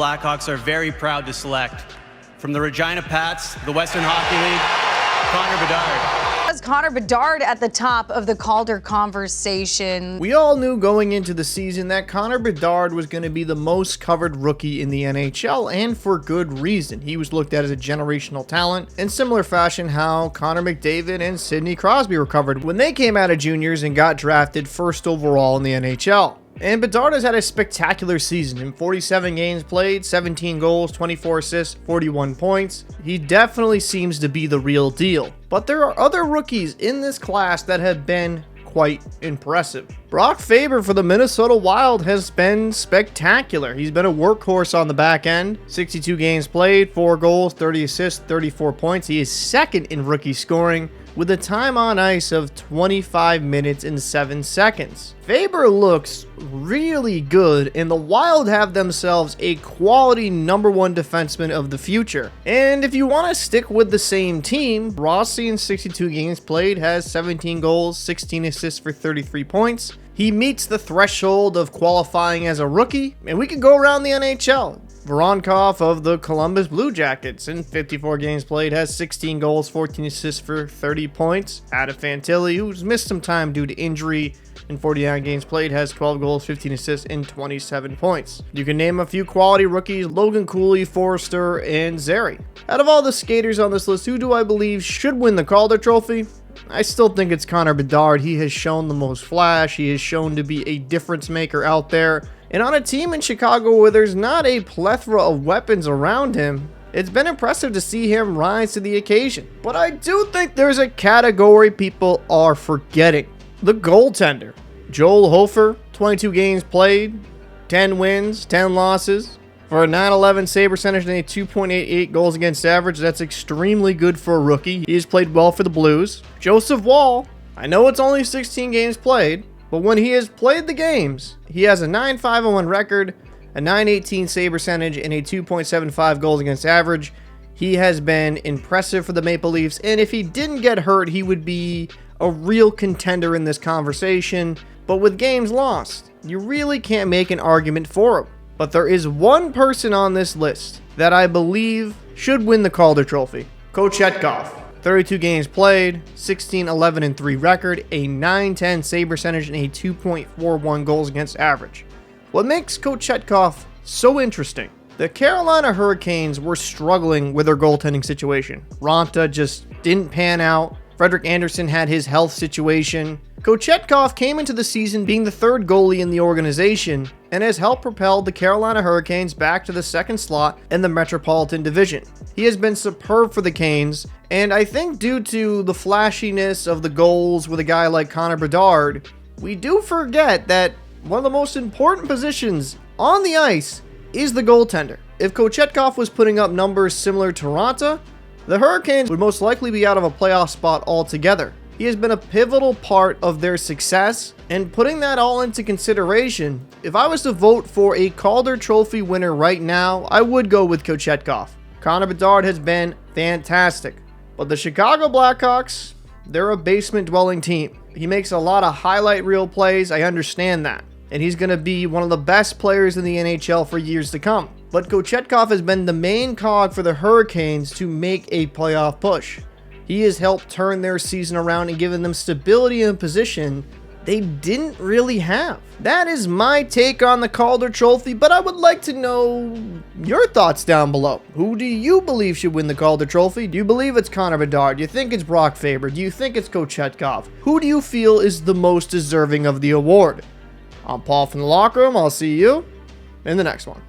Blackhawks are very proud to select from the Regina Pats, the Western Hockey League, Connor Bedard. As Connor Bedard at the top of the Calder conversation. We all knew going into the season that Connor Bedard was going to be the most covered rookie in the NHL, and for good reason. He was looked at as a generational talent, in similar fashion how Connor McDavid and Sidney Crosby were covered when they came out of juniors and got drafted first overall in the NHL. And Bedard has had a spectacular season. In 47 games played, 17 goals, 24 assists, 41 points. He definitely seems to be the real deal. But there are other rookies in this class that have been quite impressive. Brock Faber for the Minnesota Wild has been spectacular. He's been a workhorse on the back end. 62 games played, 4 goals, 30 assists, 34 points. He is second in rookie scoring with a time on ice of 25 minutes and 7 seconds. Faber looks really good, and the Wild have themselves a quality #1 defenseman of the future. And if you want to stick with the same team, Rossi in 62 games played has 17 goals, 16 assists for 33 points. He meets the threshold of qualifying as a rookie, and we can go around the NHL. Voronkov of the Columbus Blue Jackets in 54 games played has 16 goals, 14 assists for 30 points. Adam Fantilli, who's missed some time due to injury, in 49 games played has 12 goals, 15 assists, and 27 points. You can name a few quality rookies: Logan Cooley, Forrester, and Zary. Out of all the skaters on this list, who do I believe should win the Calder Trophy? I still think it's Connor Bedard. He has shown the most flash. He has shown to be a difference maker out there. And on a team in Chicago where there's not a plethora of weapons around him, it's been impressive to see him rise to the occasion. But I do think there's a category people are forgetting: the goaltender. Joel Hofer, 22 games played, 10 wins, 10 losses. For a .911 save percentage and a 2.88 goals against average, that's extremely good for a rookie. He has played well for the Blues. Joseph Woll, I know it's only 16 games played, but when he has played the games, he has a .951 record, a .918 save percentage, and a 2.75 goals against average. He has been impressive for the Maple Leafs, and if he didn't get hurt, he would be a real contender in this conversation. But with games lost, you really can't make an argument for him. But there is one person on this list that I believe should win the Calder Trophy: Kochetkov. 32 games played, 16-11-3 record, a .910 save percentage, and a 2.41 goals against average. What makes Kochetkov so interesting? The Carolina Hurricanes were struggling with their goaltending situation. Ronta just didn't pan out. Frederik Andersen had his health situation. Kochetkov came into the season being the third goalie in the organization and has helped propel the Carolina Hurricanes back to the second slot in the Metropolitan Division. He has been superb for the Canes, and I think due to the flashiness of the goals with a guy like Connor Bedard, we do forget that one of the most important positions on the ice is the goaltender. If Kochetkov was putting up numbers similar to Ronta, the Hurricanes would most likely be out of a playoff spot altogether. He has been a pivotal part of their success, and putting that all into consideration, if I was to vote for a Calder Trophy winner right now, I would go with Kochetkov. Connor Bedard has been fantastic, but the Chicago Blackhawks, they're a basement-dwelling team. He makes a lot of highlight reel plays, I understand that, and he's going to be one of the best players in the NHL for years to come. But Kochetkov has been the main cog for the Hurricanes to make a playoff push. He has helped turn their season around and given them stability in position they didn't really have. That is my take on the Calder Trophy, but I would like to know your thoughts down below. Who do you believe should win the Calder Trophy? Do you believe it's Connor Bedard? Do you think it's Brock Faber? Do you think it's Kochetkov? Who do you feel is the most deserving of the award? I'm Paul from the Locker Room. I'll see you in the next one.